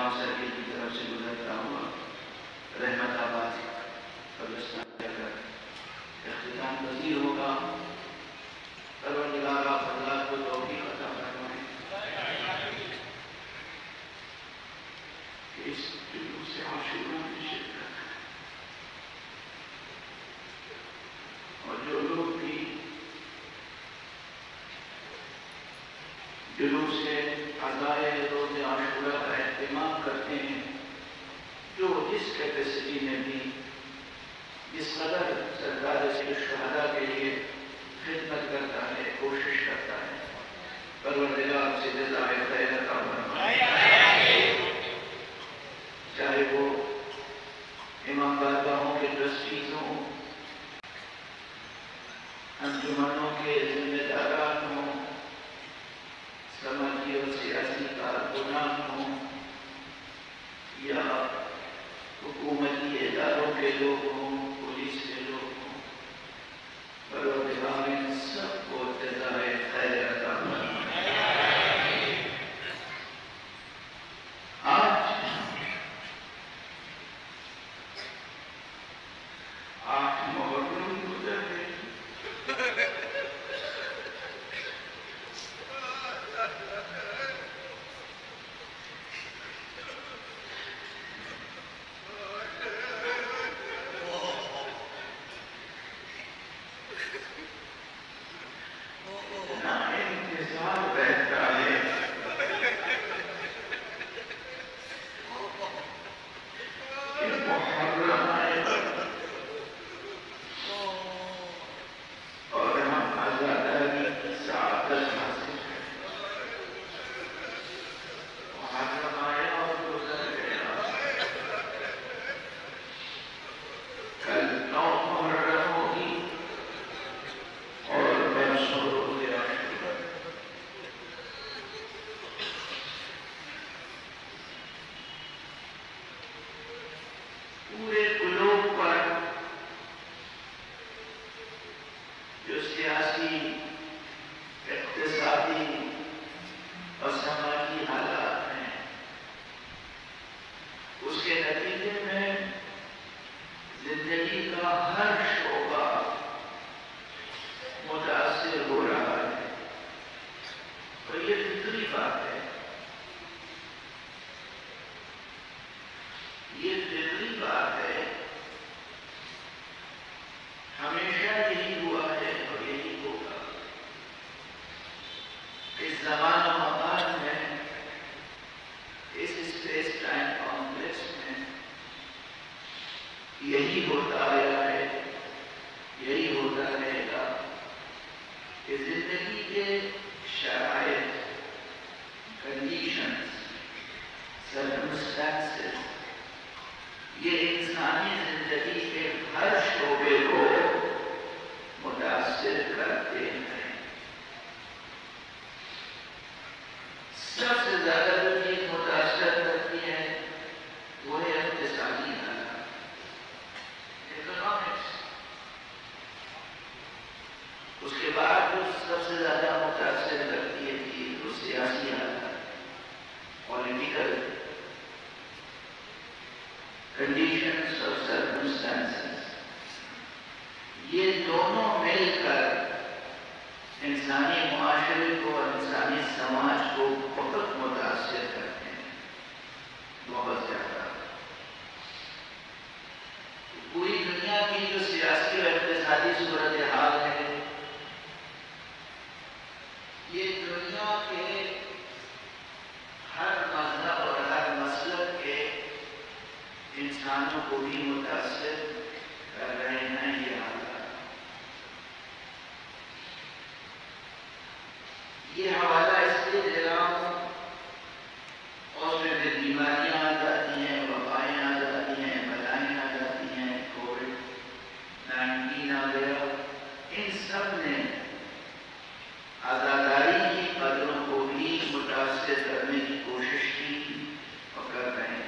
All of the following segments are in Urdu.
گاؤں سرکل کی طرف سے گزرتا ہوا رحمت آباد قبرستان جا کر اختتام پذیر ہوگا۔ پروردگار آپ حضرات کو توفیق عطا فرمائے کہ اس جلوس عاشوراء میں شرکت اور جو لوگ بھی جلوس عزائے روز عاشوراء کا اہتمام کرتے ہیں، جو جس کیپیسٹی میں بھی جس قدر سرکار شہداء کے لیے خدمت کرتا ہے، کوشش کرتا ہے، پروردگار سے جزائے خیر عطا فرمائے۔ چاہے وہ امام بارگاہوں کے ٹرسٹیز ہوں، انجمنوں کے ذمہ داران ہوں، سماجی اور سیاسی کارکنان ہوں، یا حکومتی اداروں کے لوگ ہوں، پولیس کے لوگ ہوں، پروردگار ان سب کو جزائے خیر عطا فرمائے۔ آج 8 محرم گزر گئی۔ پورے قلوب پر جو سیاسی، اقتصادی اور سماجی حالات ہیں، اس کے نتیجے میں زندگی کا ہر شعبہ متاثر ہو رہا ہے، اور یہ فطری بات ہے، یہ فطری بات ہے۔ ہمیشہ یہی ہوا ہے اور یہی ہوگا۔ اس زمان و مکان میں، اس اسپیس ٹائم کمپلیکس میں یہی ہوتا آیا ہے، یہی ہوتا رہے گا کہ زندگی کے شرائط، کنڈیشنز، سرکمسٹانسز یہ انسانی زندگی کے ہر شعبے کو متاثر کرتے ہیں۔ سب سے زیادہ جو چیز متاثر کرتی ہے وہ ہے اقتصادی حالات، اکنامکس۔ اس کے بعد جو سب سے زیادہ متاثر کرتی ہے چیز وہ سیاسی حالات، پولیٹیکل کنڈیشنز اور سرکمسٹانسز۔ یہ دونوں مل کر انسانی معاشرے کو اور انسانی سماج کو بہت متاثر کرتے ہیں، بہت زیادہ۔ پوری دنیا کی جو سیاسی اور اقتصادی صورتحال ہے، یہ دنیا کے ہر مذہب اور ہر مسلک کے انسانوں کو بھی متاثر کر رہے ہیں۔ یہ حالات، یہ حوالہ اس لیے دے رہا ہوں، اور میں بیماریاں آ جاتی ہیں، وبائیں آ جاتی ہیں، بلائیں آ جاتی ہیں، کووڈ-19 آ گیا، ان سب نے عزاداری کی قدروں کو بھی متاثر کرنے کی کوشش کی اور کر رہے ہیں۔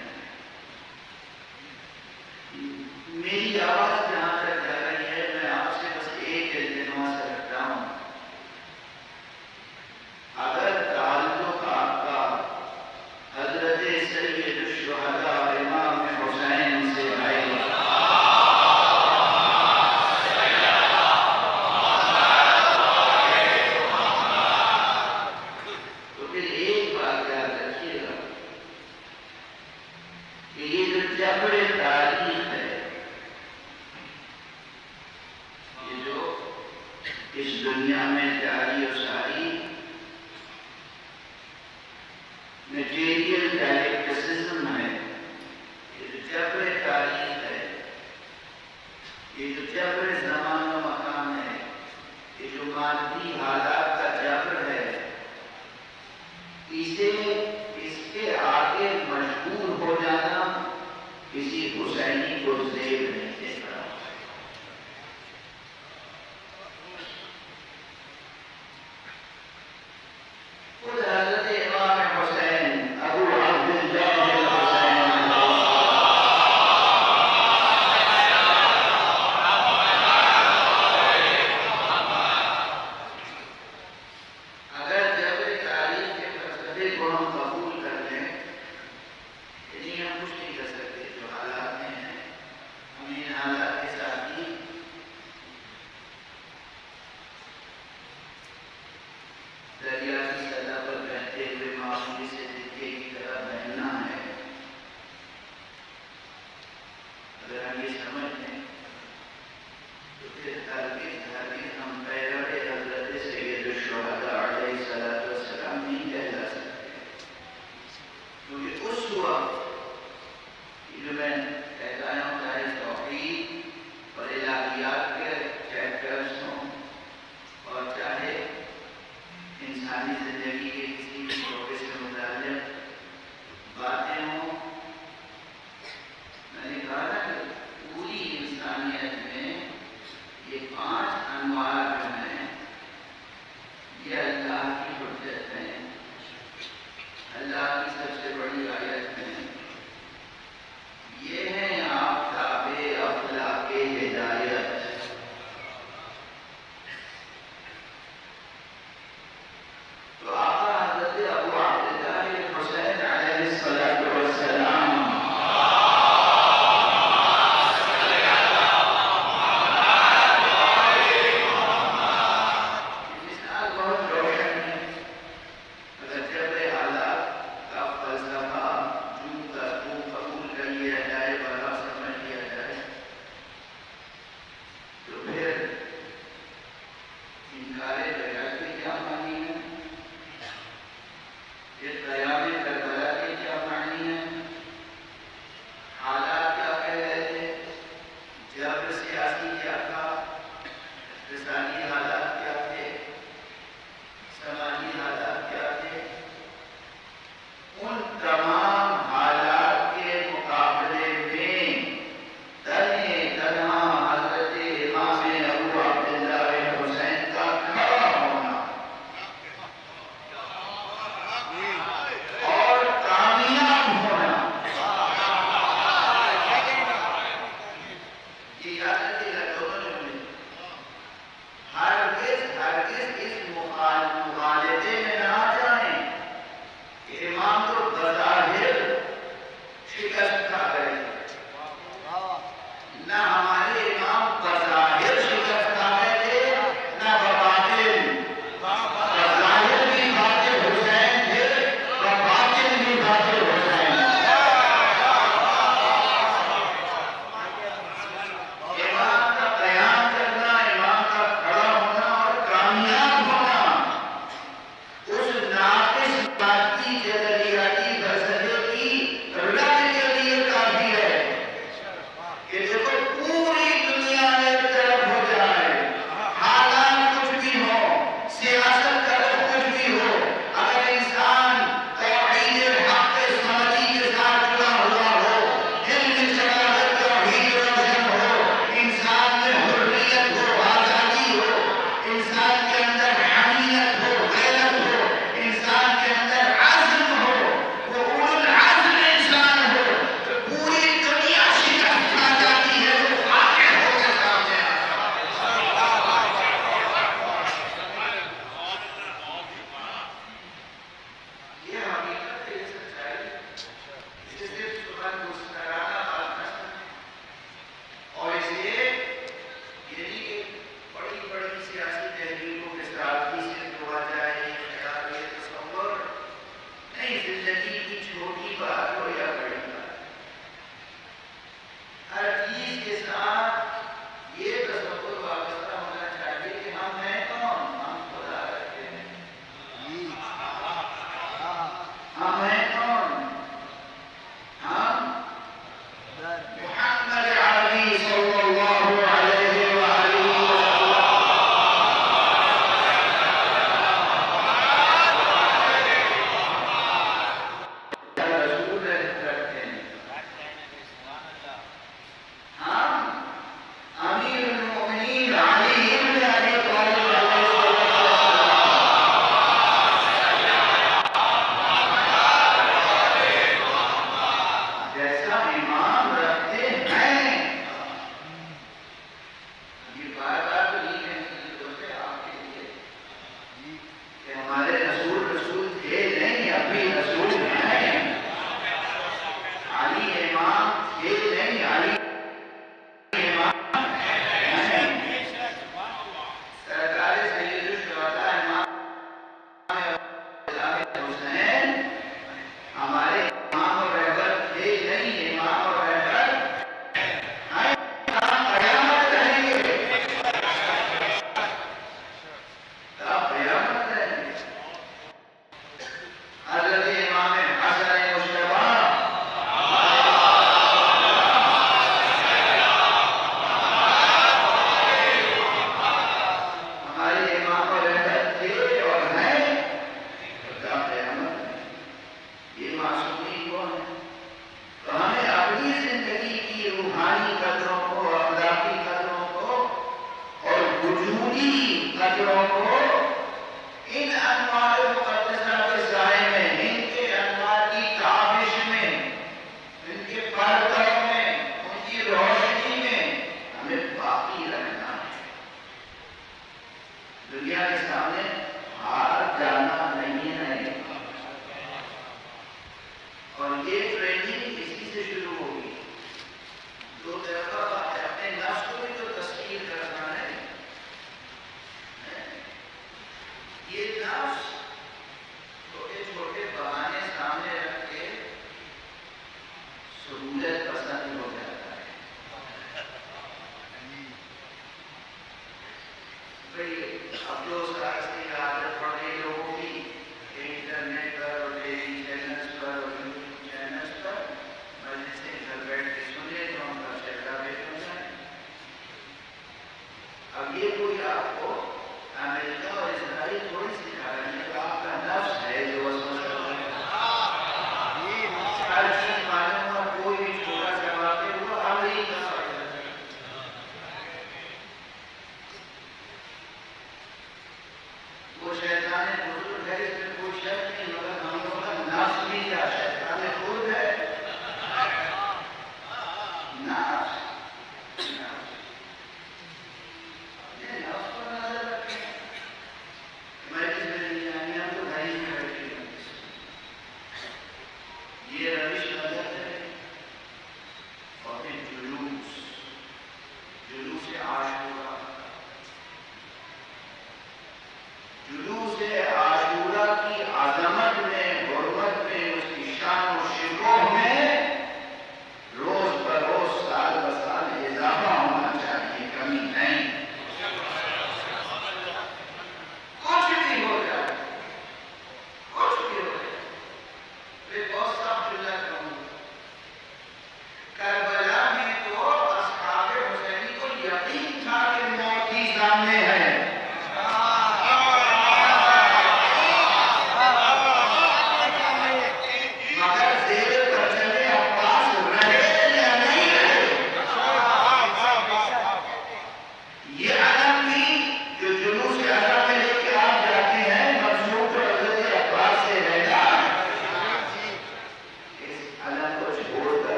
میٹیریل ڈائلیکٹسزم ہے، یہ جو جبر تاریخ ہے، یہ جو جبر زمان و مکان ہے، یہ جو مادی حالات کا جبر ہے، اس کے آگے مجبور ہو جانا کسی حسینی کو زیب نہیں دیتا۔ خود حضرت امام حسین ابو عبداللہ الحسین اگر جبر تاریخ کے فلسفے کو ہم قبول کر لیں، یعنی ہم کچھ نہیں کر سکتے، جو حالات میں ہیں ہم ان حالات کے ساتھ ہی دریا کی سطح پر بہتے ہوئے معمولی سے سکے کی طرح بہنا ہے۔ اگر ہم یہ سمجھ لیں تو پھر ہرگز ہم پیرو حضرت سید الشہداء علیہ الصلوۃ والسلام نہیں کہلا سکتے، کیونکہ اس وقت جو میں کہتا ہوں چاہے توحید اور الہیات کے چیپٹرز ہوں اور چاہے انسانی زندگی کے کسی بھی شعبے سے متعلق باتیں ہوں، میں نے کہا نا کہ پوری انسانیت میں یہ 5 انوار جو ہیں یہ اللہ کی حجت ہیں، اللہ کی سب سے بڑی آیت ہیں، یہ ہیں آفتاب افلاک ہدایت۔ تو آقا حضرت ابو عبداللہ الحسین علیہ الصلوۃ والسلام مثال بہت روشن ہے۔ اگر جبر حالات کا فلسفہ جو کا تو قبول کر لیا جائے، بڑا سمجھ لیا جائے، تو پھر انکار بیعت کی کیا معنی ہے؟ پھر قیام کربلا کے کیا معنی ہے؟ حالات کیا کہہ رہے تھے؟ جبر سیاسی کیا تھا؟ اقتصادی حالات کیا تھے؟ سماجی حالات کیا تھے؟ ان تمام حالات کے مقابلے میں تنہا حضرت امام ابو عبداللہ حسین کا کھڑا ہونا اور کامیاب ہونا، یہ یاد رکھیے گا دونوں جملے، ہرگز اس مغالطے میں نہ آ جائیں کہ امام تو بظاہر شکست کھا گئے، نہ ہمارے امام بظاہر شکست کھا گئے تھے، نہ بباطن، بظاہر بھی باطل حسین تھے، بباطن بھی باطل حسین۔ امام کا قیام کرنا، امام کا کھڑا ہونا اور کامیاب ہونا اس ناقص مادی جدلیاتی فلسفے کی رد کے لیے کافی ہے کہ دیکھو پوری دنیا ایک طرف ہو جائے، حالات کچھ بھی ہو، سیاست کا رخ کچھ بھی ہو، اگر انسان توحید حق سمجھی کے ساتھ جڑا ہوا ہو، دل میں چراغ توحید روشن ہو، انسان میں حریت ہو، آزادی ہو، انسان کے اندر حمیت ہو، غیرت ہو، انسان کے اندر عزم ہو،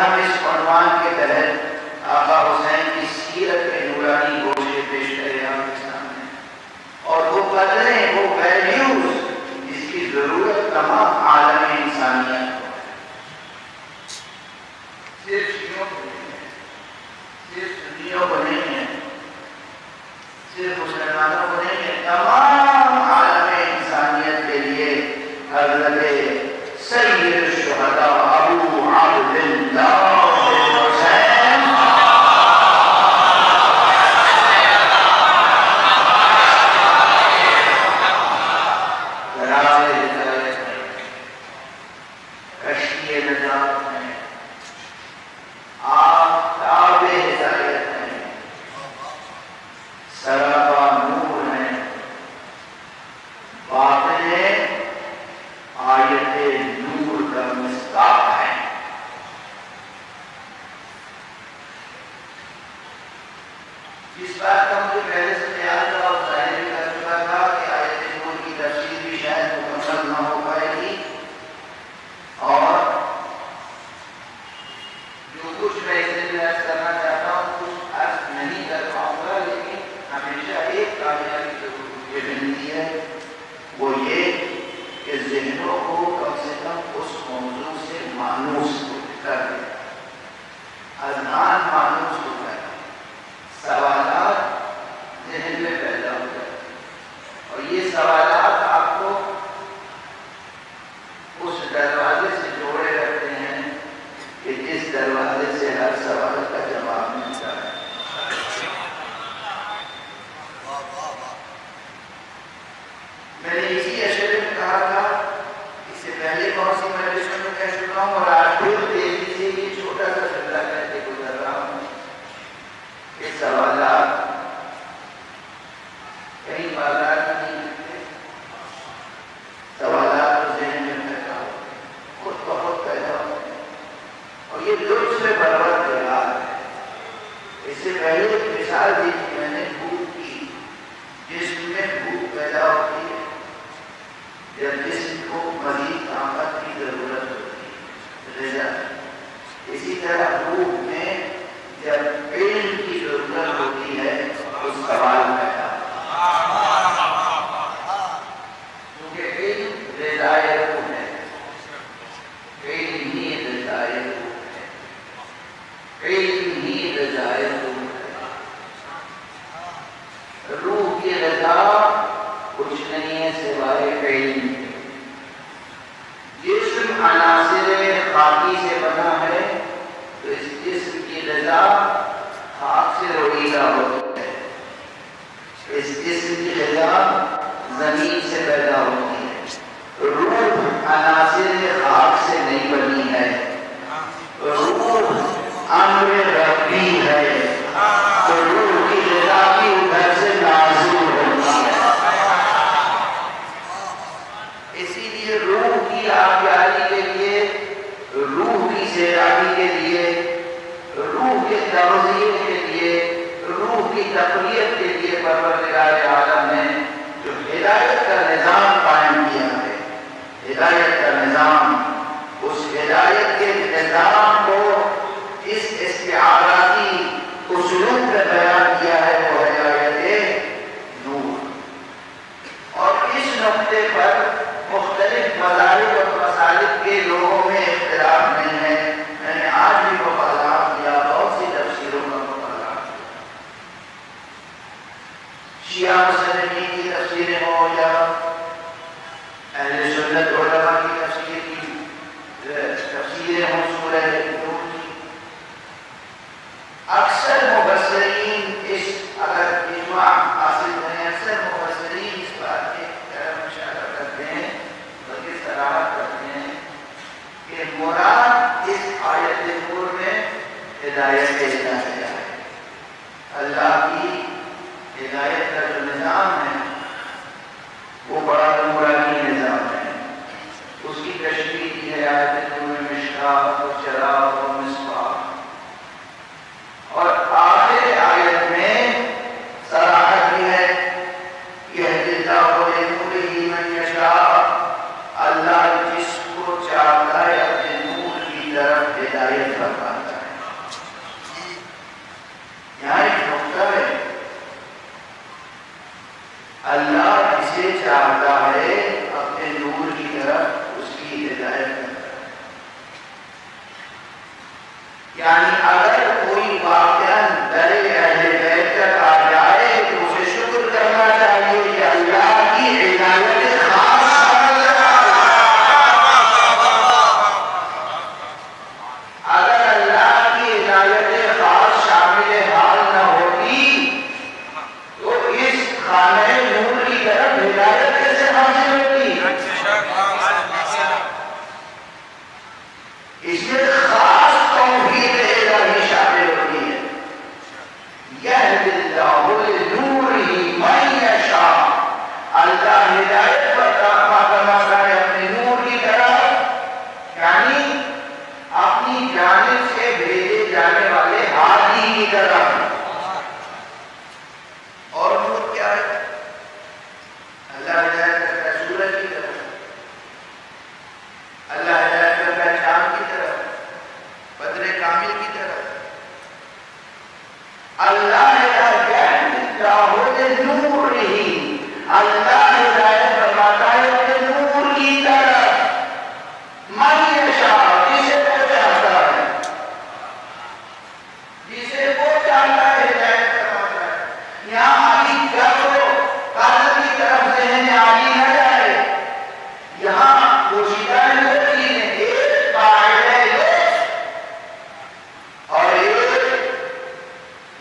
ہم اس عنوان کے تحت آقا حسین کی سیرت کے نورانی گوشے پیش کریں آپ کے سامنے، اور وہ قدریں، وہ ویلیوز جس کی ضرورت تمام عالم انسانیت کو، صرف شیعوں کو نہیں ہے، صرف سنیوں کو نہیں ہے، صرف مسلمانوں کو نہیں ہے، تمام عالم انسانیت کے لیے حضرت سید الشہداء ابو عبد اللہ حسین راز ہدایت ہے، کشتی نجات ہے، آفتاب ہدایت ہے، سراپا نور ہے، باطن آیت نور کا مصداق ہے۔ جس بات کا مجھے پہلے سے خیال تھا اور ظاہر بھی کر چکا تھا کہ آیت نور کی تفسیر بھی شاید مکمل نہ ہو پائے گی، اور جو کچھ میں اس لیے عرض کرنا چاہتا ہوں کچھ عرض نہیں کر پاؤں گا، لیکن ہمیشہ ایک کامیابی ضرور مجھے ملتی ہے، وہ یہ کہ ذہنوں کو کم سے کم اس موضوع سے مانوس کر دیں، اذہان مانوس ہو جائے، سوالات ذہن میں پیدا ہو جائے، اور یہ سوالات آپ کو اس دروازے سے جوڑے رکھتے ہیں کہ جس دروازے سے ہر سوال کا جواب ملتا ہے۔ میں نے اسی اشعرے میں کہا تھا، اس سے پہلے بہت سی مجلسوں میں کہہ چکا ہوں، اور آج پھر تیزی سے یہ چھوٹا سا جملہ کہتے گزر رہا ہوں کہ سوالات کہیں بازار میں نہیں ملتے، سوالات تو ذہن میں پیدا ہوتے ہیں، خود بخود پیدا ہوتے ہیں، اور یہ لطف سے برباد جلال ہے۔ اس سے پہلے ایک مثال دی تھی میں نے بھوک کی، جسم میں بھوک پیدا ہوتی ہے جب جسم کو مزید طاقت کی ضرورت ہوتی ہے، غذا۔ اسی طرح روح میں جب علم کی ضرورت ہوتی ہے تو سوال پیدا ہوتا ہے، کیونکہ علم غذائے روح ہے، علم ہی غذائے روح ہے، علم ہی غذائے روح ہے۔ روح کی غذا کچھ نہیں ہے سوائے علم۔ جسم عناصر خاکی سے بنا ہے تو اس جسم کی غذا خاک سے رویدہ ہوتی ہے، اس جسم کی غذا زمین سے پیدا ہوتی ہے۔ روح عناصر خاک سے نہیں بنی ہے، روح امر ربی ہے، تو روح کی غذا بھی ادھر سے نازل ہوتی ہے۔ اسی لیے روح کی آبیاری کے لیے، روح کی سیرابی کے لیے، روح کے تغذیے کے لیے، روح کی تقویت کے لیے پروردگار عالم نے جو ہدایت کا نظام قائم کیا ہے، ہدایت کا نظام، اس ہدایت کے نظام کو اس استعاراتی اسلوب میں بیان کیا ہے، وہ ہدایت نور۔ اور اس نقطے پر مختلف مذاہب اور مسالک کے لوگوں میں اختلاف نہیں ہے۔ میں نے آج بھی مطالعہ کیا، بہت سی تفسیروں کا مطالعہ کیا، شیعہ مسلمین کی تفسیریں ہوں یا اہل سنت علماء کی تفسیریں ہوں سورہ نور کی، اکثر مفسرین اس اگر اجماع حاصل کریں، اکثر مفسرین اس بات کے اشارہ کرتے ہیں بلکہ صراحت کرتے ہیں کہ مراد اس آیت نور میں ہدایت الہیہ ہے، اللہ کی ہدایت کا جو نظام ہے وہ بڑا نورانی نظام ہے۔ اس کی تشریح کی ہے آیت نور میں مشکات و چراغ و مصباح، اور آخر آیت میں صراحت بھی ہے یہدی اللہ لنورہ من یشاء، اللہ جس کو چاہتا ہے اپنے نور کی طرف طرف ہدایت فرماتا ہے. یہاں ایک نقطہ ہے، اللہ جسے چاہتا ہے اپنے نور کی طرف اس کی ہدایت کرتا ہے. یعنی اگر کوئی واقعاً در اہل بیت تک آ جائے تو اسے شکر کرنا چاہیے کہ اللہ کی ہدایت خاص شامل ہے. اگر اللہ کی ہدایت خاص شامل حال نہ ہوتی تو اس خانہ نور کی طرف ہدایت کیسے حاصل ہوتی؟ اس میں خاص توحید الہی شامل ہوتی ہے. یہدی اللہ لنورہ من یشاء، اللہ ہدایت فرماتا ہے اپنے نور کی طرف، یعنی اپنی جانب سے بھیجے جانے والے ہادی کی طرف. اور نور کیا ہے؟ اللہ ہدایت کرتا ہے سورج کی طرف، اللہ ہدایت کرتا ہے چاند کی طرف، بدر کامل کی طرف. اللہ نور ہی، اللہ ہدایت فرماتا ہے اپنے نور کی طرف من یشاء، جسے وہ چاہتا ہے، جسے وہ چاہتا ہے ہدایت فرماتا ہے. یہاں علی کیا کرو قادر کی طرف ذہن عالی نہ جائے. یہاں پوشیدہ دو چیزیں، ایک قاعدہ اور ایک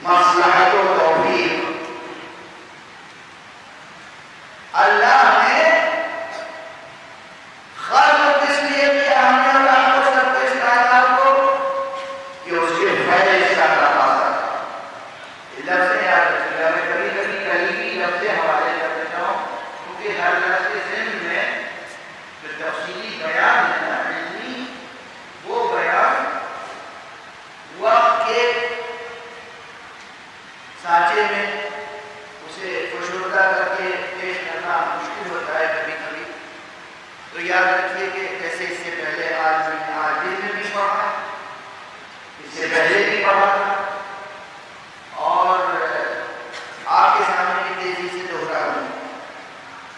مصلحت و توفیق. اللہ نے خلق اس لیے کیا ہم نے اللہ کو، سب کو، اس کائنات کو، کہ اس کے فیض کا تقاضا تھا. یہ لفظ یاد رکھیے گا، میں کبھی کبھی کلیمی لفظ حوالے کر دیتا ہوں کیونکہ ہر لفظ ذہن میں جو تفصیلی بیان ہے نا علمی، وہ بیان وقت کے سانچے میں اسے فشردہ کر کے پیش کرنا مشکل ہوتا ہے کبھی کبھی. تو یاد رکھیے کہ جیسے اس سے پہلے آج دن میں بھی پڑھا، اس سے پہلے بھی پڑھا تھا، اور آپ کے سامنے بھی تیزی سے دوہرا ہوں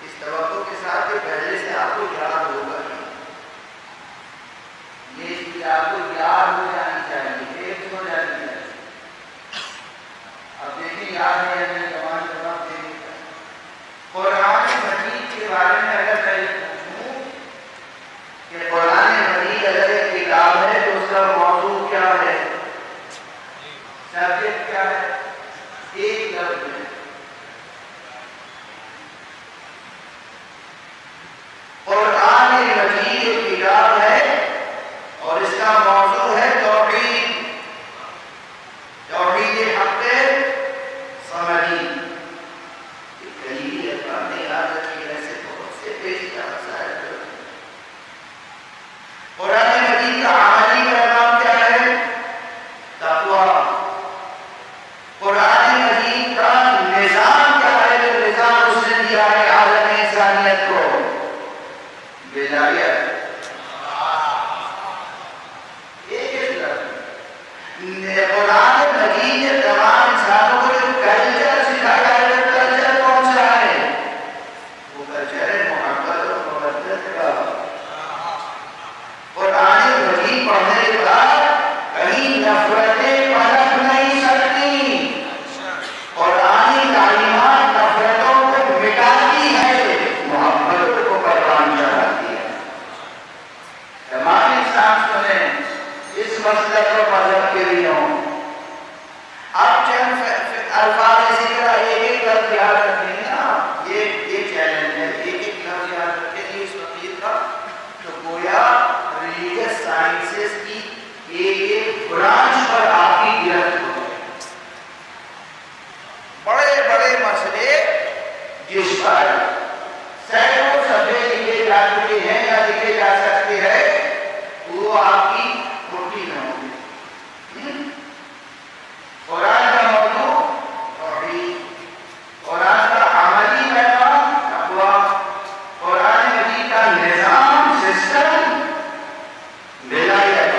اس توقع کے ساتھ کہ پہلے سے آپ کو یاد ہوگا. یہ چیز آپ کو یاد ہو جانی چاہیے، ایک ہو جانی چاہیے. اب دیکھیں یاد ہے یا نہیں، زبان جواب دے گی. قرآن مجید کے بارے میں اگر میں پوچھوں کہ قرآن مجید اگر ایک کتاب ہے تو اس کا موضوع کیا ہے، سبجیکٹ کیا ہے، ایک لفظ ہے. قرآن مجید ایک کتاب ہے اور اس کا موضوع ہے توحید، توحید حق سمجھی. کلیمی الفاظ میں یاد رکھیے، ایسے بہت سے پیچیدہ مسائل. قرآن مجید کا عملی پیغام کیا ہے؟ تقویٰ. قرآن مجید کا نظام کیا ہے جو نظام اس نے دیا ہے عالم انسانیت کو؟ ولایت. قرآن مجید نے تمام انسانوں کو جو کلچر سکھایا ہے، وہ کلچر کون سا ہے؟ وہ کلچر ہے محبت اور مودت کا. قرآن مجید پڑھنے کے بعد کہیں نفرتیں پنپ نہیں سکتی. قرآن تعلیمات نفرتوں کو مٹاتی ہے، محبتوں کو پروان چڑھاتی ہے. تمام انسان سنیں اس مسئلہ کو مذہب کے لیے ہوں. اب چند الفاظ اسی طرح ایک ایک لفظ یاد رکھیں گے نا، یہ چیلنج ہے. ایک ایک لفظ یاد رکھیں گے اس وقت کا، تو گویا ریلیجس سائنسز کی ایک ایک برانچ پر آپ کی گرفت ہو گئی. بڑے بڑے مسئلے جس پر سینکڑوں صفحے لکھے جا چکے ہیں یا لکھے جا سکتے ہیں، وہ آپ کی کھوٹی نہ ہوگی. قرآن کا موضوع توحید، قرآن کا عملی پیغام تقویٰ، قرآن مجید کا نظام سسٹم ولایت.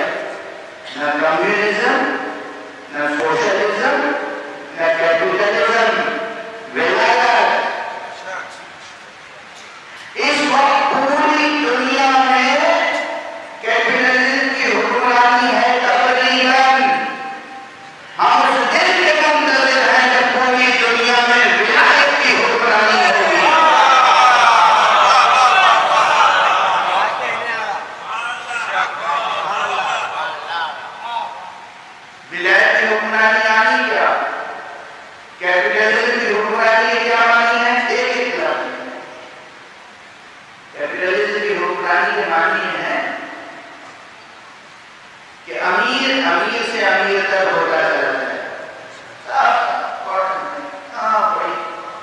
نہ کمیونزم، نہ سوشلزم، نہ کیپٹلزم، ولایت۔ اس وقت پوری دنیا میں کیپٹلزم کی حکمرانی ہے تقریباً۔ ہم اس دن کے منتظر ہیں جب پوری دنیا میں ولایت کی حکمرانی ہوگی۔ ولایت کی حکمرانی آنی کیا؟ کیپٹلزم کی حکمرانی کیا مانی ہے؟ ایک اطلاع۔ کیپٹلزم کی حکمرانی کے معنی ہے کہ امیر سے امیر تک ہوتا چلا جائے۔ بڑی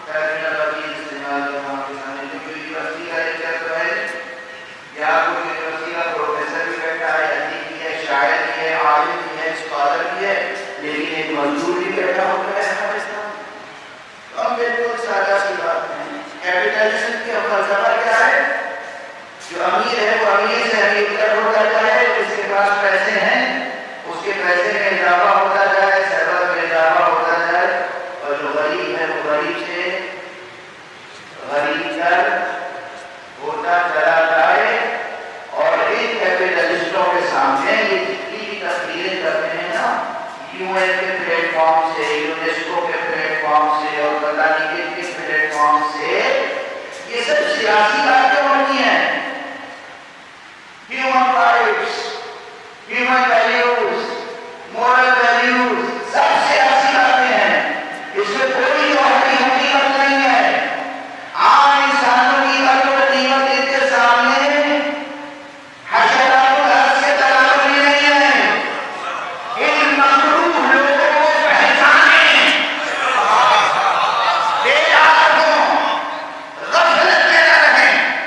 ٹرمینل ابھی استعمال یونیورسٹی کا لیکچر تو ہے یا کوئی یونیورسٹی کا پروفیسر بھی بیٹھا ہے، ادیب بھی ہے، شاعر بھی ہے، عالم بھی ہے، اسکالر بھی ہے، لیکن ایک مزدور بھی بیٹھا ہوتا ہے پاکستان۔ تو ہم بالکل سادہ سی بات ہے، کیپٹلزم کی فلسفہ کیا ہے؟ جو امیر ہے وہ امیر سے امیر تر ہوتا جائے، جس کے پاس پیسے ہیں اس کے پیسے میں اضافہ ہوتا جائے، ثروت میں اضافہ ہوتا جائے، اور جو غریب ہے وہ غریب سے غریب تر ہوتا چلا جائے۔ اور ان کیپٹلسٹوں کے سامنے یہ جتنی بھی تقریریں کرتے ہیں نا، یو این کے پلیٹ فارم سے، یونیسکو کے پلیٹ فارم سے اور پتہ نہیں کس پلیٹ فارم سے، یہ سب سیاسی باتیں ہوتی ہیں۔ Human rights, human values, moral values, سب سیاسی باتیں ہیں۔ اس میں کوئی جوہری حقیقت نہیں ہے۔ عام انسانوں کی قدر و قیمت ان کے سامنے حشرات الارض کے برابر بھی نہیں ہے۔ ان مغروب لوگوں کو پہچانیں، بیدار ہوں، غفلت میں نہ رہیں۔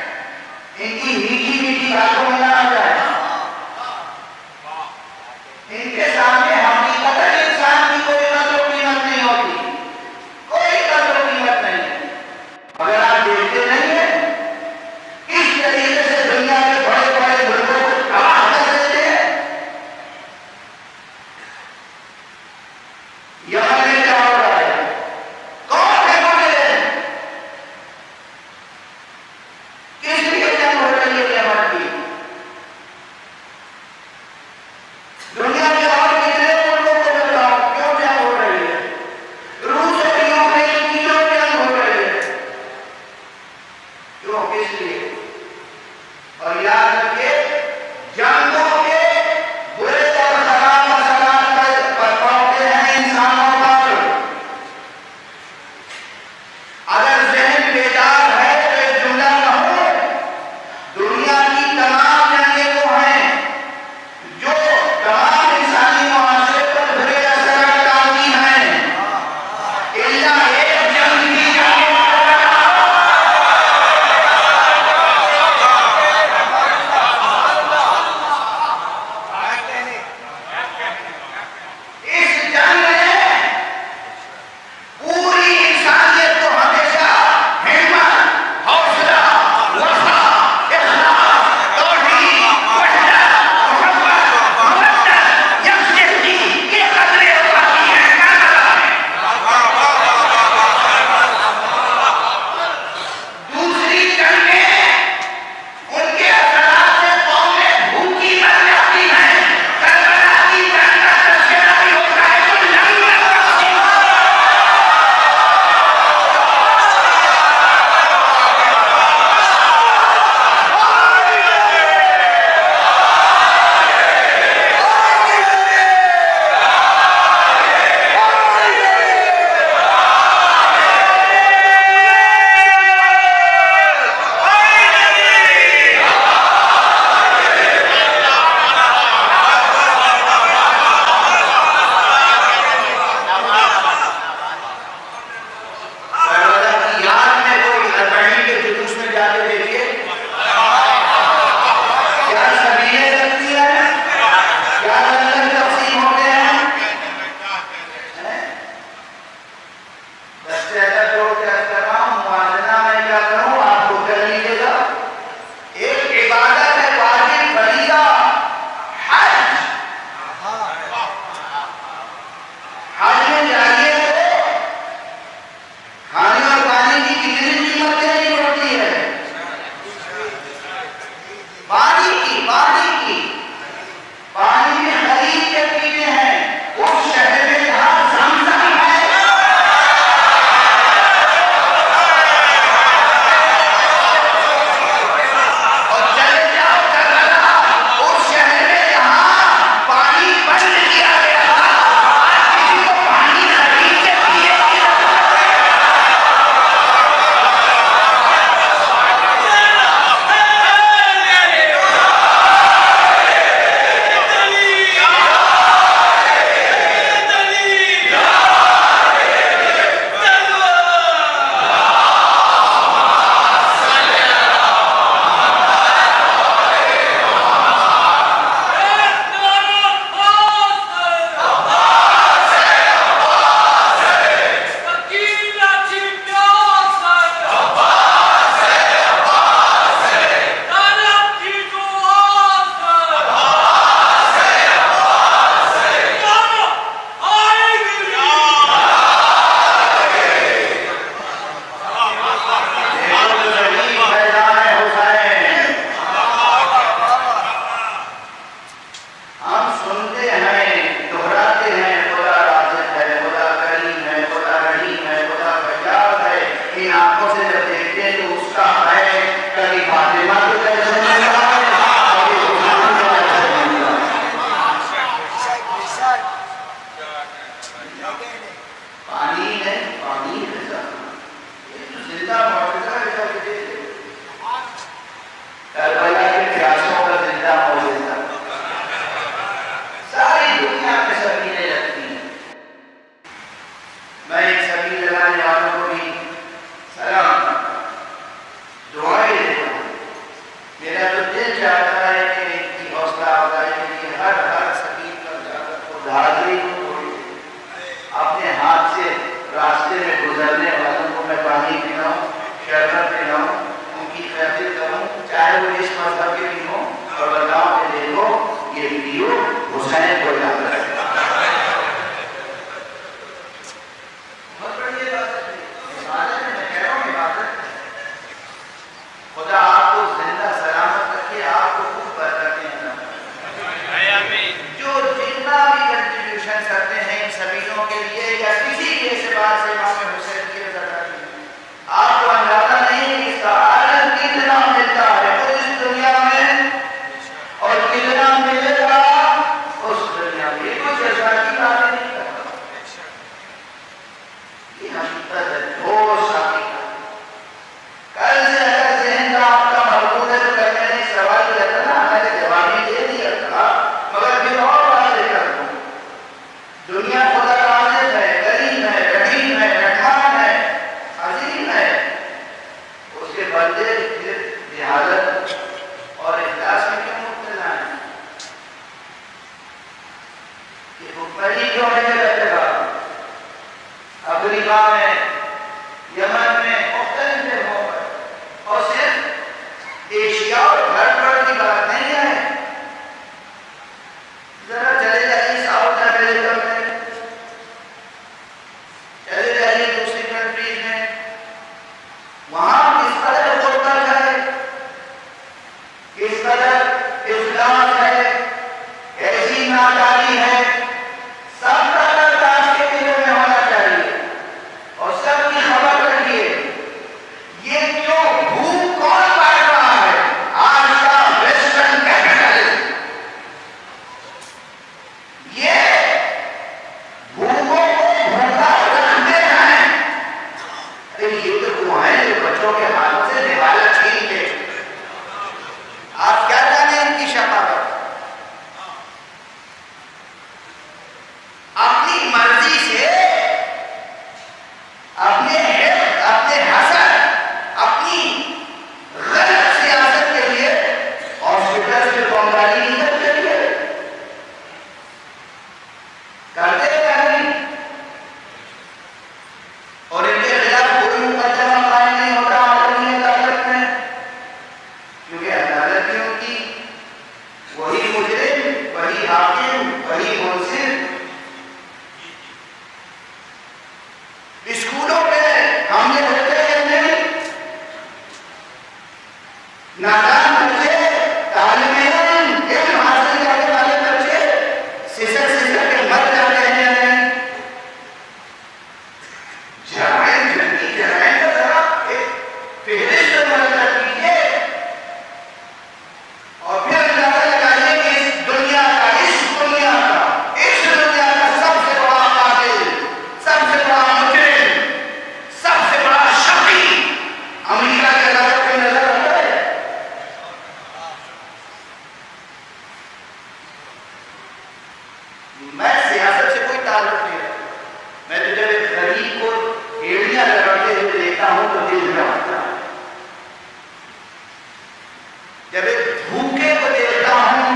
دہراتے ہیں خدا رازق ہے، خدا کریم ہے، خدا رحیم ہے، خدا فیاض ہے. ان آنکھوں سے جب دیکھتے ہیں تو اس کا ہے کبھی فاطمہ کو کیسے ملتا ہے، کبھی حسین کو کیسے ملتا ہے. پانی ہے، پانی ہے سب. یہ تو زندہ معجزہ ہے سب کے لیے. کربلا کے پیاسوں کا زندہ معجزہ. ساری دنیا میں سبیلیں رکھتی ہیں. میں ایک سبیل لگانے والوں کو بھی سلام کرتا ہوں، دعائیں دیتا ہوں. میرا تو دل چاہتا ہے کہ ان کی حوصلہ افزائی کے لیے ہر سبیل پر جا کر خود حاضری کو توڑ دے. اپنے ہاتھ سے راستے میں گزرنے والوں کو میں پانی پلاؤں، شربت پلاؤں، ان کی خدمت کروں، چاہے وہ اس مذہب کے بھی ہوں، اور بتاؤں کہ دیکھو یہ پیو حسین کو یاد رکھے. بہت بڑی عبادت ہے. عبادت ہے، میں کہہ رہا ہوں عبادت ہے. خدا آپ کو زندہ سلامت رکھے، آپ کو خوب برکتیں عطا کرے. جو جتنا بھی کنٹریبیوشن کرتے ہیں ان سبیلوں کے لیے یا کسی بھی اعتبار سے امام حسین کی رضا کے لیے، آپ کو اندازہ نہیں کہ اس کا عالم کتنا ملتا ہے اس دنیا میں اور کتنا ملے گا اس دنیا میں. یہ کوئی جذباتی باتیں نہیں کرتا، یہ حقیقت ہے، ٹھوس حقیقت. کل سے اگر ذہن کا آپ کا مربوط ہے تو کل میں نے سوال کیا تھا نا، میں نے جواب ہی دے دیا تھا، مگر پھر اور واضح کر دوں. دنیا خدا رازق ہے، کریم ہے، رحیم ہے، رحمان ہے، عظیم ہے. اس کے بندے پھر جہالت اور اخلاص میں کیوں مبتلا ہیں؟ کہ حکمرانی کیوں ہے جگہ جگہ، افریقہ میں، یمن میں، مختلف جگہوں پر. اور صرف ایشیا اور گھر پر کی بات نہیں ہے. ذرا چلے جائیے ساؤتھ امریکہ میں، چلے جائیے دوسری کنٹریز میں، وہاں کس قدر غربت ہے، کس قدر افلاس ہے، کیسی نادانی ہے. سب کا درد آپ کے دلوں میں ہونا چاہیے اور سب کی خبر رکھیے. یہ کیوں بھوک کون کاٹ رہا ہے؟ آج کا ویسٹرن کیپٹلزم. یہ بھوکوں کو بھوکا رکھتے ہیں. ارے یہ تو وہ ہیں جو بچوں کے ہاتھوں سے نوالا چھین کے. آپ کیا جانیں ان کی شفاعت؟ اپنی مرضی سے، اپنے حفظ، اپنے حسد، اپنی غلط سیاست کے لیے ہاسپٹل سے بمباری نہیں کرتے لیے کرتے نہیں. اور ان کے خلاف کوئی مقدمہ قائم نہیں ہوتا عالمی عدالت میں، کیونکہ عدالت میں ان کی وہی مجرم، وہی حاکم، وہی منصف. اسکولوں پہ حملے ہوتے ہیں نہیں، نادان بچے، طالب علم، علم حاصل کرنے والے بچے سسک کے مر جاتے ہیں نہیں. جرائم، جنگی جرائم کا ذرا ایک فہرست مرتب کیجیے اور پھر اندازہ لگائیے کہ اس دنیا کا سب سے بڑا قاتل، سب سے بڑا مجرم، سب سے بڑا شقی امریکہ کے عدالت میں نظر آتا ہے. میں سیاست سے کوئی تعلق نہیں رکھتا. میں تو جب ایک غریب کو ایڑیاں لگاتے ہوئے دیکھتا ہوں تو دل میں آتا ہے. جب ایک بھوکے کو دیکھتا ہوں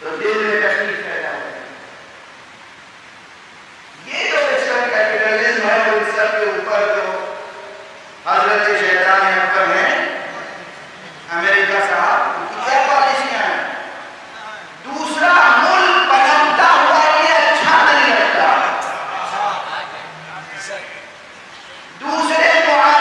تو دل میں تکلیف پیدا ہوتی ہے. یہ جو ویسٹرن کیپٹلزم ہے وہ اس سب کے اوپر جو حضرت شیطان اکبر ہیں امریکہ صاحب، ان کی کیا پالیسیاں ہیں؟ دوسرا ملک پنپتا ہوا یہ اچھا نہیں لگتا. دوسرے معاہدے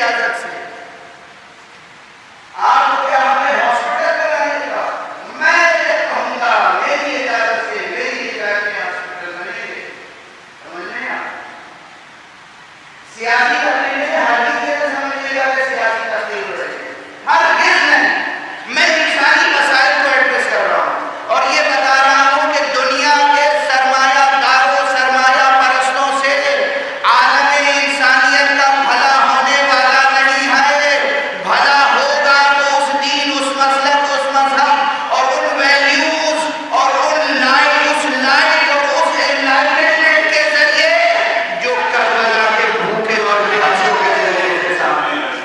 اجازت سے. آپ کو کیا ہمیں ہاسپٹل میں رہنے کا؟ میں یہ کہوں گا میری اجازت سے، میری ہدایت میں ہاسپٹل بنے گے. سمجھ رہے ہیں آپ؟ سیاسی تقریر سے ہر کسی سے سمجھے گا کہ سیاسی تقریر ہو رہی ہے. ہر کس نہیں. میں انسانی مسائل کو ایڈریس کر رہا ہوں اور یہ بتا رہا ہوں کہ دنیا کے سرمایہ داروں، سرمایہ پرستوں سے عالم انسانیت کا بھلا ہونے والا نہیں ہے. بھلا ہوگا تو اس دین، اس مسلک، اس مذہب اور ان ویلیوز اور اس لائٹ اور اس انلائٹمنٹ کے ذریعے جو کربلا کے بھوکے اور پیاسوں کے ذریعے سے سامنے آئے.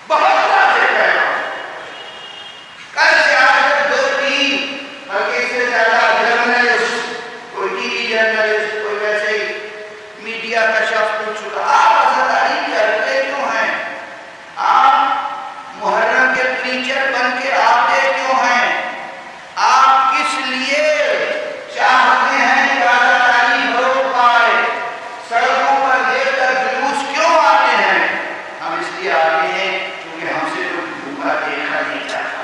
بہت واضح ہے. کل سے آج تک 2-3 بلکہ اس سے زیادہ جرنلسٹ، کوئی ٹی وی جرنلسٹ، کوئی ویسے ہی میڈیا کا شخص پوچھ چکا، آپ عزاداری کرتے کیوں ہیں؟ آپ محرم کے پریچر بن کے آتے کیوں ہیں؟ آپ کس لیے چاہتے ہیں کہ عزاداری فروغ پائے؟ سڑکوں پر لے کر جلوس کیوں آتے ہیں؟ ہم اس لیے آتے ہیں کیونکہ ہم سے کوئی بھوکا دیکھا نہیں جاتا،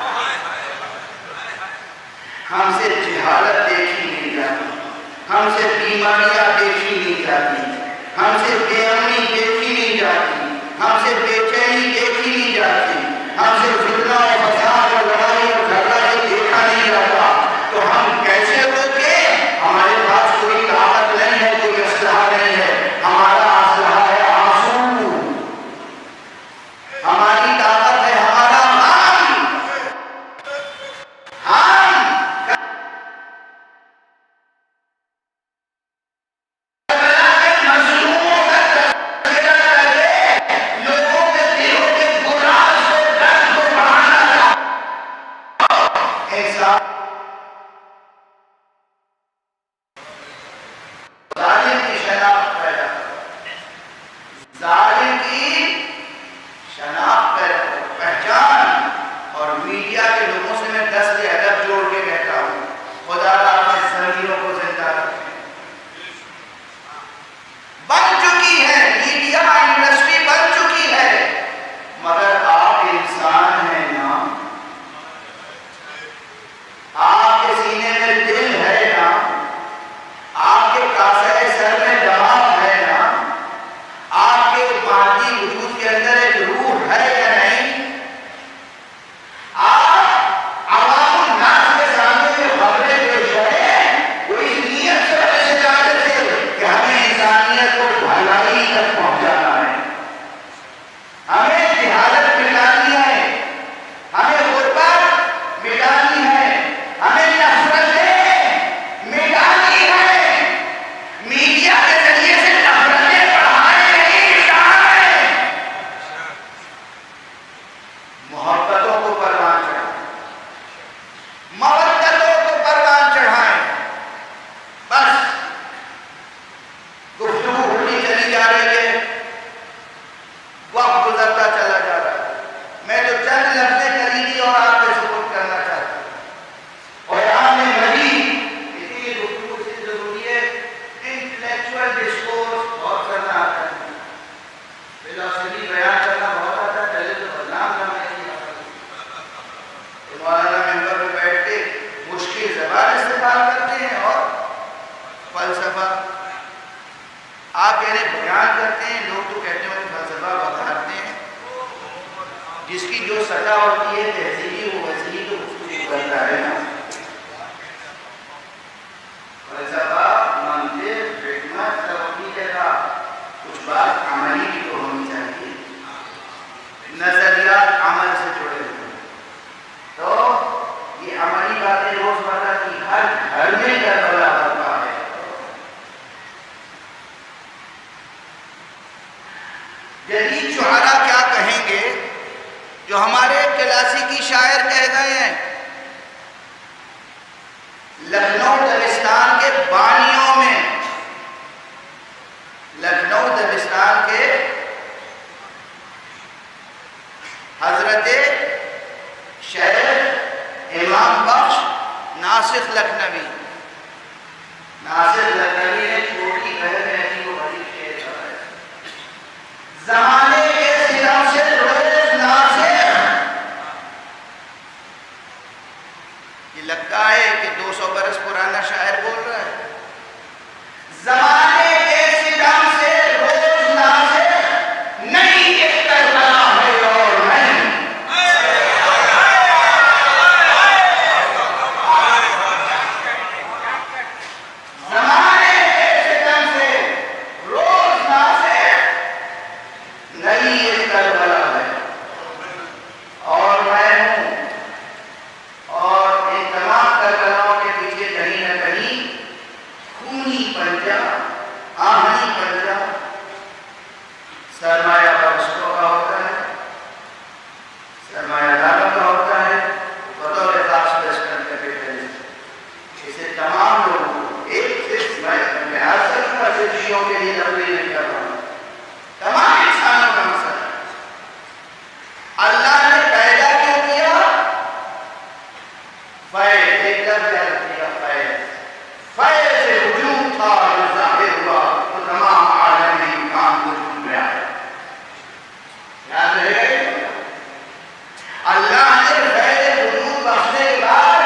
ہم سے جہالت دیکھی نہیں جاتی، ہم سے بیماریاں دیکھی نہیں جاتی، ہم سے بے امنی دیکھی نہیں جاتی، ہم سے بے چینی دیکھی نہیں جاتی، ہم سے فتنہ اور فساد اور لڑائی اور جھگڑا دیکھا نہیں جاتا. تو ہم کیسے روکیں؟ ہمارے پاس کوئی طاقت نہیں ہے، کوئی اسلحہ نہیں ہے. ہمارا اسلحہ ہے آنسو، ہماری طاقت ہے ہمارا غم. ہم کربلا کے مظلوموں کا تذکرہ کر کے لوگوں کے دلوں کے گراز کو، درد کو بڑھانا چاہتے ہیں. انسان ظالم کی شناخت پیدا کرو، ظالم کی شناخت پیدا کرو، پہچان. اور میڈیا کے لوگوں سے میں 10 کے ادب جوڑ کے کہتا ہوں، خدا اپنے ضمیروں کو زندہ رکھے. بن چکی ہے میڈیا انڈسٹری، بن چکی ہے، مگر آپ انسان ہیں نا، آپ کے سینے میں دل ہے نا، آپ کے کاسے سر میں دماغ ہے نا، آپ کے مادی وجود کے اندر ایک روح ہے یا نہیں؟ آپ عوام الناس کے سامنے جو خبریں پیش کریں وہ اس نیت سے پیش کرتے تھے کہ ہمیں انسانیت کو بھلائی تک پہنچانا ہے، ہمیں جہالت مٹانی ہے، ہمیں غربت مٹانی ہے، ہمیں نفرتیں مٹانی ہے. میڈیا کے ذریعے سے نفرتیں بڑھانے نہیں، مٹانا ہے. محبتوں کو پروان چڑھائیں، مودتوں کو پروان چڑھائیں. بس گفتگو ہوتی چلی جا رہی ہے، وقت گزرتا چلا جا رہا ہے. میں تو چند لفظیں کلیدی اور آپ کے سپرد کرنا چاہتا ہوں. قرآن مجید، اس لیے گفتگو سے ضروری ہے انٹلیکچوئل ڈسکورس بہت کرنا آتا ہے، فلسفی بیان کرنا بہت آتا ہے. پہلے تو بدنام کرنا نہیں آتا، مولانا ممبر پہ بیٹھ کے مشکل زبان استعمال کرتے ہیں اور فلسفہ آپ کہہ رہے بیان کرتے ہیں. لوگ تو کہتے ہیں فلسفہ بتاتے ہیں، جس کی جو سطح ہوتی ہے تہذیبی وہ ویسے ہی تو گفتگو کرتا ہے نا. فلسفہ، منطق، حکمت سب کی جگہ کچھ بات عملی کی تو ہونی چاہیے، نظریات عمل سے جڑے ہوئے. تو یہ عملی باتیں روزمرہ کی ہر گھر میں کربلا برپا ہے. جدید شعراء کیا کہیں گے جو ہمارے کلاسیکی شاعر کہہ گئے ہیں؟ لکھنؤ دبستان کے بانیوں میں، لکھنؤ دبستان کے حضرت شیخ امام بخش ناصر لکھنوی، ناصر لکھنوی نے چھوٹی بہن ایسی کو بڑی شعر کہا ہے. زمانے کے ستم سے روز نازے. یہ لگتا ہے کہ 200 برس پرانا شاعر بول رہا ہے. زمانے کے ستم سے روز نازے نہیں ایک کربلا ہے اور نہیں. زمانے کے ستم سے روز نازے نہیں ایک کربلا ہے اور میں ہوں. اور ان تمام کربلاؤں کے پیچھے کہیں نہ کہیں خونی پنجہ، آہنی پنجہ سرمایہ پرستوں کا ہوتا ہے، سرمایہ داروں کا ہوتا ہے بطور خاص لشکر کیپٹلسٹ. اسے تمام لوگوں کو ایک صرف میں ہر صرف شیوں کے لیے تقریر نہیں کر رہا ہوں، تمام انسانوں کا مسئلہ. اللہ نے پیدا کیوں کیا؟ فیض، ایک لفظ یاد رکھیے گا، فیض. فیض وجود تھا جو ظاہر ہوا تو تمام عالم میں امکان وجود میں آیا. یاد رہے گا یہ؟ اللہ نے فیض وجود بخشنے کے بعد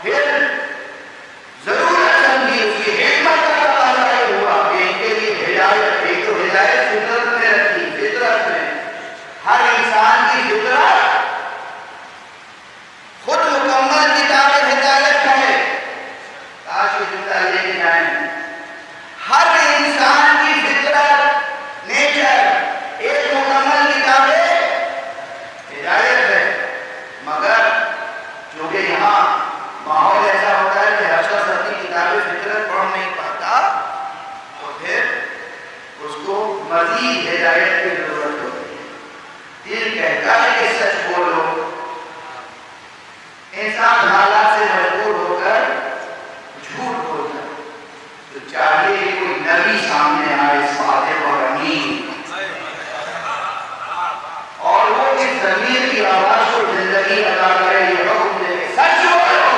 پھر ضرورت سمجھی، اس کی حکمت کا تقاضا یہ ہوا کہ ان کے لیے ہدایت، ایک تو ہدایت فطرت میں رکھی. فطرت میں ہر انسان کی فطرت خود مکمل کتاب ہدایت ہے. کاش یہ جملہ لے کے جائیں. ہر انسان کی فطرت، نیچر ایک مکمل کتاب ہدایت ہے. مگر چونکہ یہاں ماحول ایسا ہوتا ہے کہ ہر شخص اپنی کتاب فطرت پڑھ نہیں پاتا تو پھر اس کو مزید ہدایت کی ضرورت ہوتی ہے. دل کہتا ہے کہ سچ بولو. انسان حالات سے مجبور ہو کر جھوٹ بولتا ہے تو چاہیے کہ کوئی نبی سامنے آئے صادق اور امین اور وہ اس ضمیر کی آواز کو زندگی عطا کرے. یہ حکم دے کہ سچ بولو،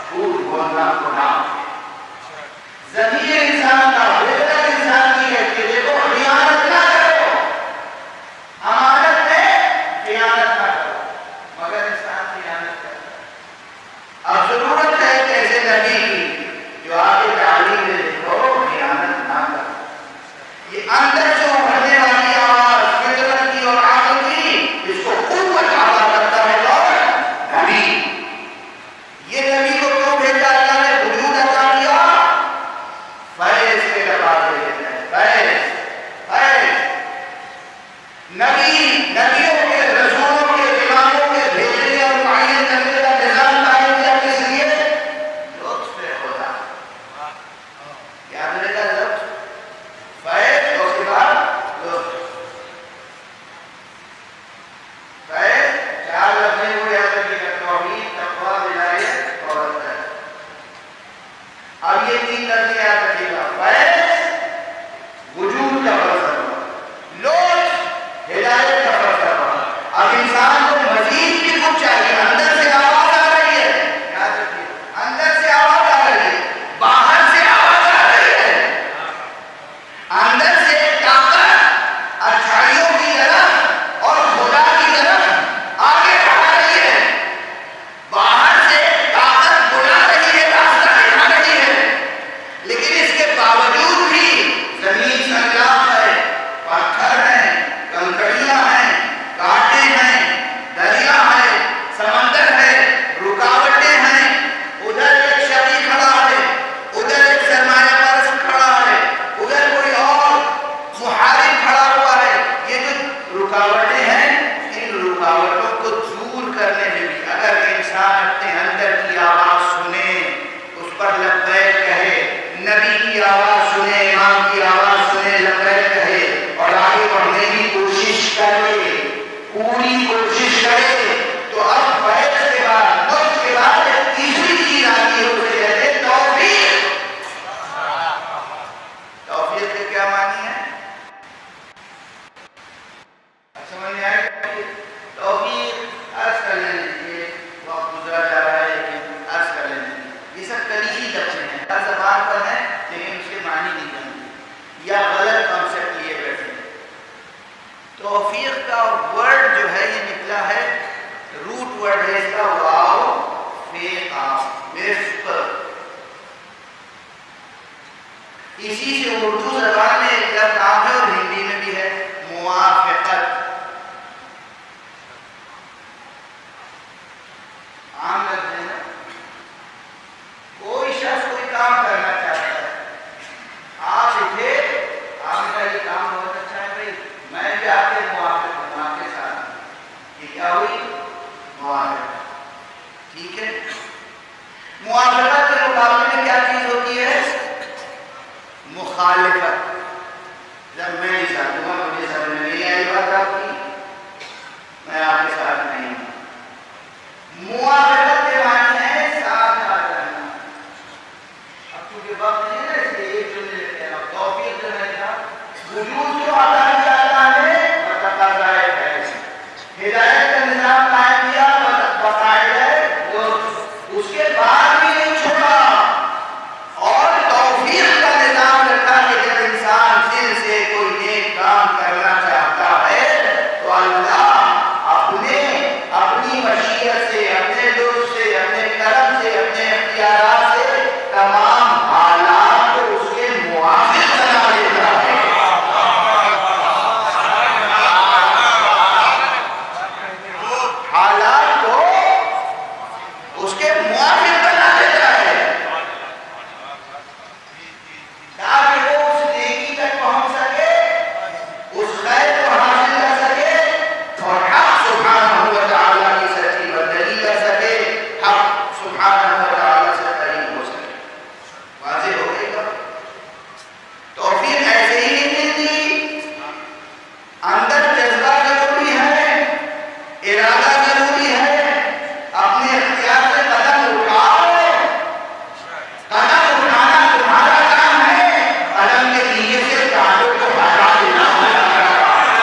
جھوٹ بولنا گناہ. ضمیر انسان کا، فطرت انسان کی ہے کہ دیکھو خیانت نہ کرو، امانت میں خیانت نہ کرو، مگر انسان خیانت کرتا ہے. اب ضرورت ہے کہ ایسے نبی کی جو آگے تعلیم دے دیکھو خیانت نہ کرو. یہ اندر سے ابھرنے والی آواز فطرت کی اور عقل کی، اس کو قوت عطا کرتا ہے اور نبی. یہ نبی کو کیوں بھیجا اللہ نے؟ وجود عطا کیا فیض کے لباس دیتا ہے. فیض، فیض. نبیوں کے، رسولوں کے، اماموں کے بھیجنے اور معین کرنے کا نظام قائم کیا کس لیے؟ لطف خدا. یاد رہے گا لطف، فیض اور اس کے بعد لطف. فیض چار لفظیں کو یاد رکھیے گا، توحید، تقویٰ، ولایت اور عطا. اب یہ تین لفظیں یاد رکھیے گا. فیض وجود کا فلسفہ، لطف ہدایت کا فلسفہ. اب انسان کو مزید بھی کچھ چاہیے. اندر سے آواز آ رہی ہے، یاد رکھیے، اندر سے آواز آ رہی ہے، باہر سے آواز آ رہی ہے. اندر سے طاقت اچھائیوں کی طرف اور خدا کی طرف آگے بڑھا رہی ہے، باہر سے طاقت بلا رہی ہے، راستہ دکھا رہی ہے. لیکن اس کے باوجود بھی زمین سنگلاف ہے، پتھر ہیں، کنکریاں ہیں، کانٹے ہیں، دریا ہے، سمندر ہے، رکاوٹیں ہیں. ادھر ایک شخص کھڑا ہے، ادھر ایک سرمایہ پرست کھڑا ہے، ادھر کوئی اور محارب کھڑا ہوا ہے. یہ جو رکاوٹیں ہیں، ان رکاوٹوں کو دور کرنے میں بھی اگر انسان اپنے اندر کی آواز سنے، اس پر لبیک کہے، نبی کی آواز سنے، امام کی آواز سنے، لبیک کہے اور آگے بڑھنے کی کوشش کرے، پوری کوشش کرے، تو اب فیض کے بعد، لطف کے بعد ایک تیسری چیز آتی ہے، اسے کہتے ہیں توفیق. توفیق کے کیا معنی ہے؟ سمجھ میں آئے؟ توفیق ہے اس کا واو فے قاف وفق. اسی سے اردو زبان میں ایک لفظ عام ہے اور ہندی میں بھی ہے موافقت. عام لفظ ہے نا. کوئی شخص کوئی کام کرنا چاہتا ہے, آپ اٹھے, آپ کا یہ کام بہت اچھا ہے بھائی, میں بھی آپ کے موافق ہوں, آپ کے ساتھ. یہ کیا ہوئی؟ موافقت. ٹھیک ہے. موافقت کے مقابلے میں کیا چیز ہوتی ہے؟ مخالفت. جب میں نہیں چاہتا ہوں, مجھے سمجھ میں نہیں آئی بات آپ کی, میں آپ کے ساتھ نہیں ہوں. موافقت کے معنی ہے ساتھ آ جانا. اب چونکہ وقت نہیں ہے اس لیے ایک جملے لیتے ہیں. اب توفیق جو ہے نا, وجود جو عطا کیا اللہ نے بتقاضا ہے, ہدایت کا نظام قائم کیا بقاعدہ ہے, جو اس کے بعد بھی نہیں چھوڑا, اور توفیق کا نظام رکھا کہ جب انسان دل سے کوئی نیک کام کرنا چاہتا ہے تو اللہ اپنی مشیت سے, اپنے لطف سے, اپنے کرم سے, اپنے اختیارات سے تمام حالات کو اس کے موافق بنا دیتا ہے. حالات کو اس کے موافق بنا دیتا ہے تاکہ وہ اس نیکی تک پہنچ سکے, اس خیر کو حاصل کر سکے, اور حق سبحانہ و تعالیٰ کی سچی بندگی کر سکے, حق سبحانہ و تعالیٰ سے قریب ہو سکے. واضح ہو گئی بات؟ توفیق ایسے ہی نہیں ملتی, اندر جذبہ ضروری ہے, ارادہ ضروری ہے. اپنے اختیار سے قدم اٹھاؤ. قدم اٹھانا تمہارا کام ہے, قدم کے نیچے سے کانٹوں کو ہٹا دینا ہمارا کام ہے.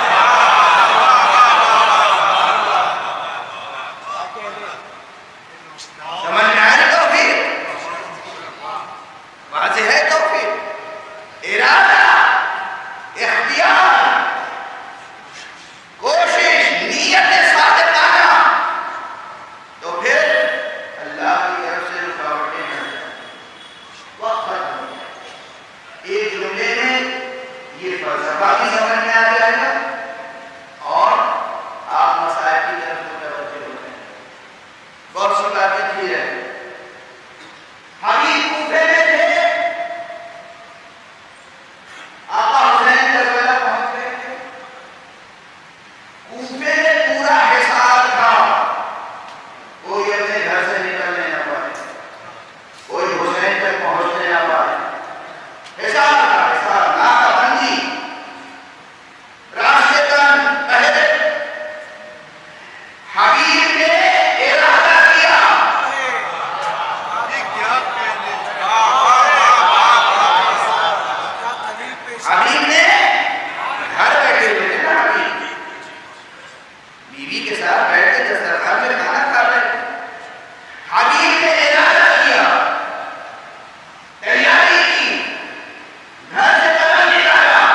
سمجھ میں آئے توفیق؟ واضح ہے توفیق. ارادہ, اختیار, کوشش, نیت صادقانہ, تو پھر اللہ کی طرف سے رکاوٹیں ہیں. وقت ختم ہو گیا. ایک جملے میں یہ فلسفہ بھی سمجھ میں آ جائے گا اور آپ مسائل کی طرف متوجہ ہو جائیں. بہت سی باتیں تھی ہے. حبیب کوفے میں تھے, آقا حسین کربلا پہنچ گئے تھے. کوفے میں پورا حصار تھا, کوئی اپنے گھر سے نکلنے نہ پائے, کوئی حسین تک پہنچنے نہ پائے. حصار تھا, حصار, ناکہ بندی, راستے بند, پہرے. حبیب نے ارادہ کیا, حبیب نے گھر بیٹھے ہوئے تھے نا, حبیب بیوی کے ساتھ بیٹھ کے دسترخوان میں کھانا کھا رہے تھے. حبیب نے ارادہ کیا, تیاری کی, گھر سے قدم نکالا,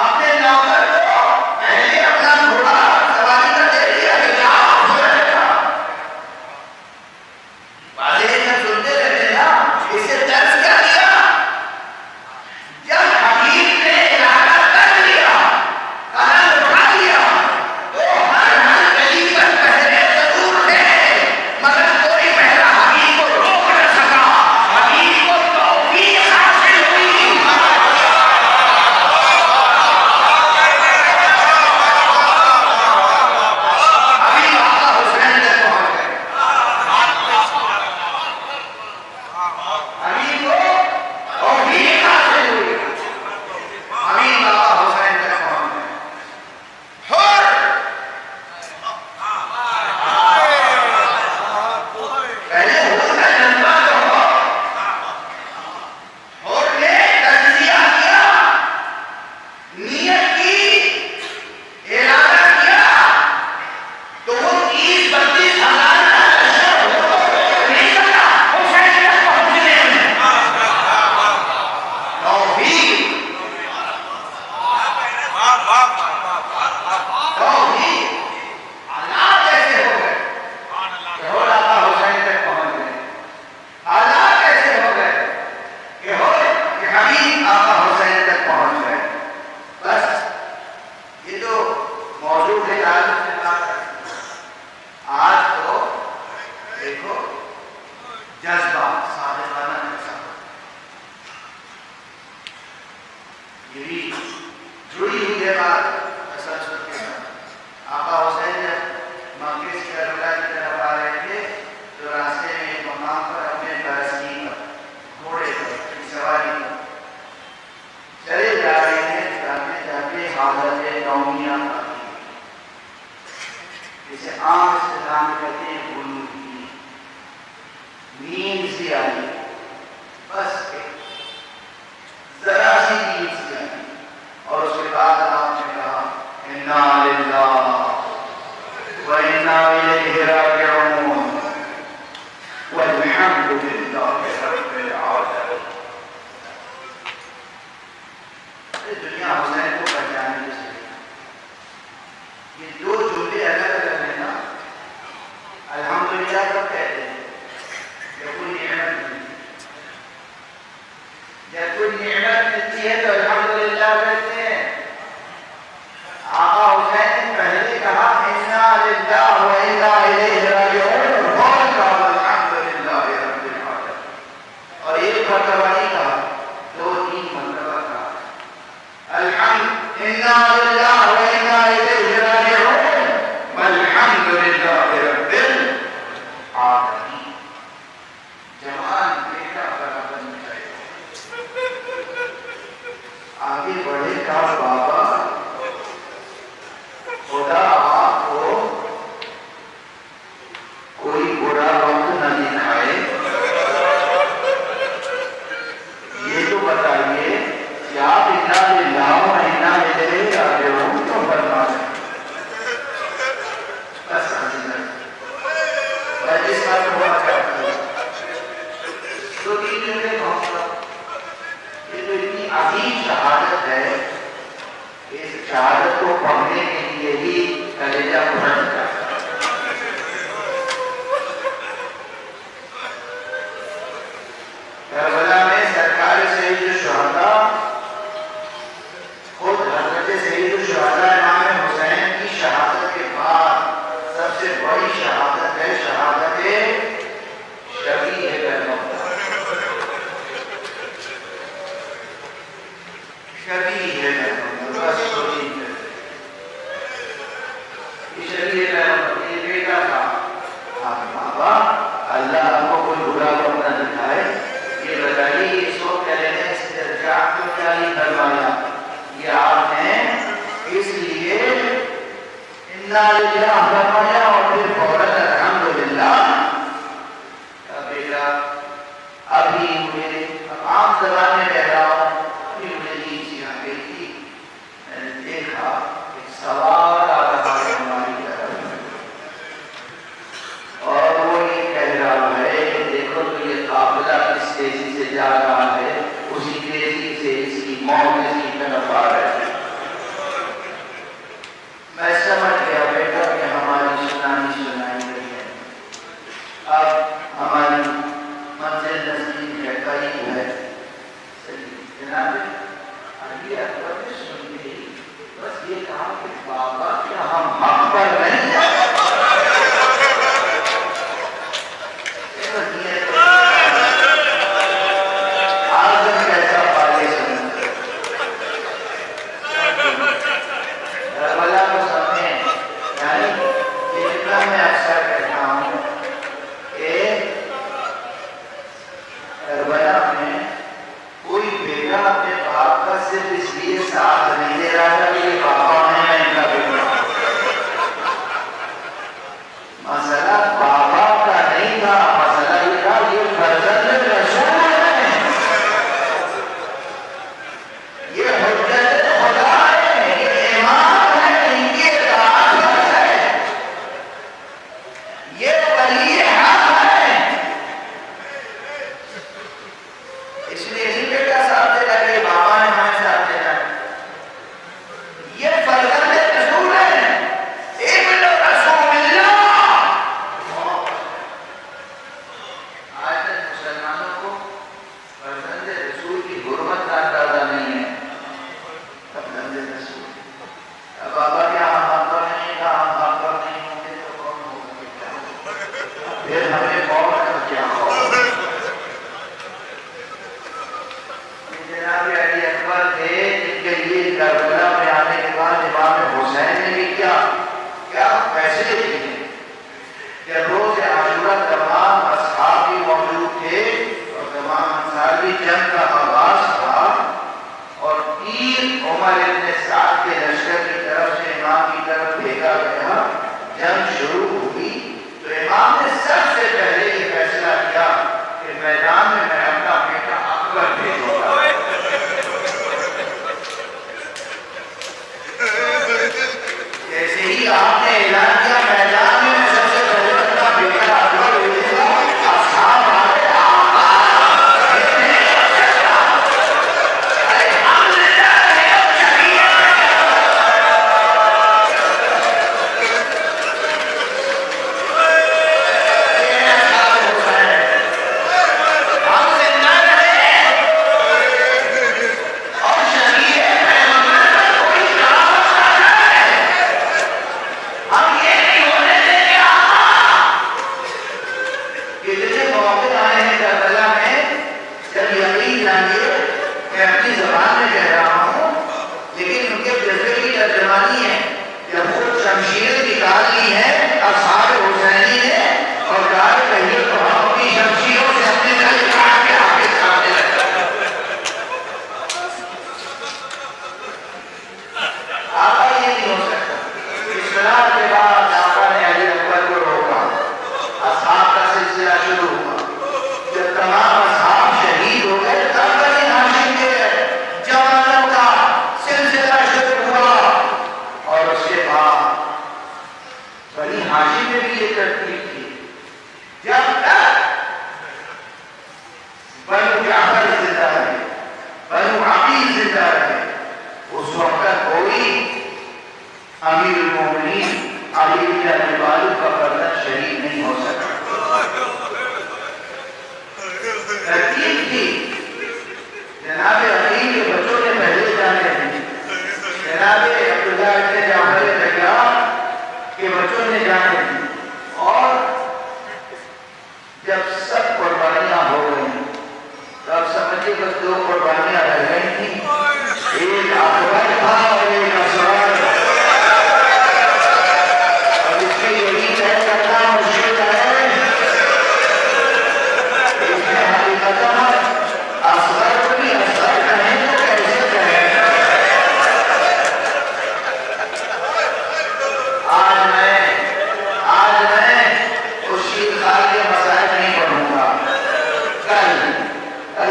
اپنے نوکر کو پہلے اپنا گھوڑا سواری کا دے دیا کہ جاؤ گھوڑے کا. واضح ہے, جب سنتے رہتے نا, اس سے درس کیا لیا؟ جب حبیب نے ارادہ کر لیا, قدم اٹھا لیا, تو ہر گلی پر پہرے ضرور تھے, مگر کوئی پہرا حبیب کو روک نہ سکا. حبیب کو توفیق حاصل ہوئی. حبیب آقا حسین تک پہنچ گئے. حبیب کو توفیق حاصل ہوئی. حبیب آقا حسین تک پہنچ گئے. اور پہلے حور کا جذبہ تو ہو, حور نے تجزیہ کیا, نیت کی, ارادہ کیا, تو وہ 30-32 ہزار کا لشکر حور کو روک نہیں سکا حسین تک پہنچنے میں. توفیق, توفیق. حالات ایسے ہو گئے, جڑی ہوئی ہے بات تسلسل کے ساتھ۔ آقا حسین جب مکے سے کربلا کی طرف آ رہے تھے تو راستے میں ایک مقام پر اپنے برسنی پر گھوڑے پر سواری پر چلے جا رہے ہیں، جاتے جاتے حالت نومیہ آتی ہے، جسے عام استعمال کہتے ہیں غنود کی نیند سی آئی، بس ذرا سی نیند سی آئی، اور اس کے بعد آپ نے کہا انا للہ و انا الیہ راجعون والحمد للہ رب العالمین۔ دنیا حسین کو پہچانے کے لیے یہ دو جملے الگ الگ ہیں نا۔ الحمدللہ کب کہتے ہیں؟ جب کوئی نعمت ملتی ہے، جب کوئی نعمت ملتی ہے تو الحمدللہ کہتے ہیں۔ آقا حسین نے پہلے کہا انا للہ و انا الیہ راجعون، اور کہا الحمدللہ رب العالمین، اور ایک مرتبہ نہیں کہا، دو تین مرتبہ کہا الحمد انا للہ و انا الیہ راجعون والحمد للہ رب العالمین۔ جوان بیٹا برابر میں چاہیے، آگے بڑھے گا بابا، خدا آپ کو کوئی برا وقت نہ دکھائے، یہ تو بتائیے کہ آپ انا للہ و انا الیہ راجعون کیوں فرما رہے ہیں؟ بس میں جس بات کو بہت چاہتا ہوں تو تین جملے کہوں گا، یہ تو اتنی عظیم شہادت ہے، اس شہادت کو پڑھنے کے لیے ہی کلیجہ پھٹ جاتا ہے۔ کربلا میں سرکار سید الشہداء خود حضرت سید الشہداء امام حسین کی شہادت کے بعد سب سے بڑی شہادت ہے شہادت شبیہ کربلا۔ شبیہ کربلا بس سوچیں گے، یہ شبیہ کربلا یہ بیٹا تھا، آپ بابا اللہ آپ کو کوئی برا وقت نہ دکھائے، یہ بتائیے اس کو کہنے نے استرجاع کو کیا ہی فرمایا؟ یہ آپ نے اس لیے انا للہ فرمایا اور پھر فوراً الحمدللہ۔ بیٹا ابھی مجھے عام زبان میں کہہ رہا ہوں، ابھی مجھے نیند سی آ گئی تھی، میں نے دیکھا ایک سوار آ رہا ہے ہماری طرف، اور وہ یہ کہہ رہا ہے کہ دیکھو تو یہ قافلہ کس تیزی سے جا رہا ہے، اسی تیزی سے اس کی موت اس کی طرف آ رہی ہے۔ میں سمجھ گیا بیٹا کہ ہماری سنائی گئی ہے، اب ہماری منزل نزدیک ہے، قریب ہے۔ جناب علی اکبر نے سن لی، بس یہ کہا کہ بابا کیا ہم حق پر نہیں ہیں؟ آزم کیسا پالے سن کربلا کو سمجھیں، یعنی جتنا میں اکثر کہتا ہوں کہ کربلا میں کوئی بیٹا اپنے باپ کا صرف اس لیے ساتھ نہیں دے رہا تھا کہ یہ پاپا ہیں میں ان کا بیٹا، کیا فیصلے کیے کہ روز عاشورہ تمام اصحاب بھی موجود تھے اور تمام انصار بھی جنگ کا آغاز تھا اور تیر عمر ابن سعد کے لشکر کی طرف سے امام کی طرف بھیجا گیا، جنگ شروع ہوئی تو امام نے سب سے پہلے یہ فیصلہ کیا کہ میدان میں میں اپنا بیٹا اکبر بھیجوں گا۔ جیسے ہی آپ نے اعلان کیا میدان میں میں سب سے پہلے اپنا بیٹا اکبر بھیجوں گا، اصحاب آگے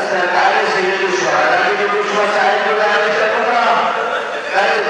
سرکار سید الشہداء کے کچھ مسائل کو لانے چلوں گا، کل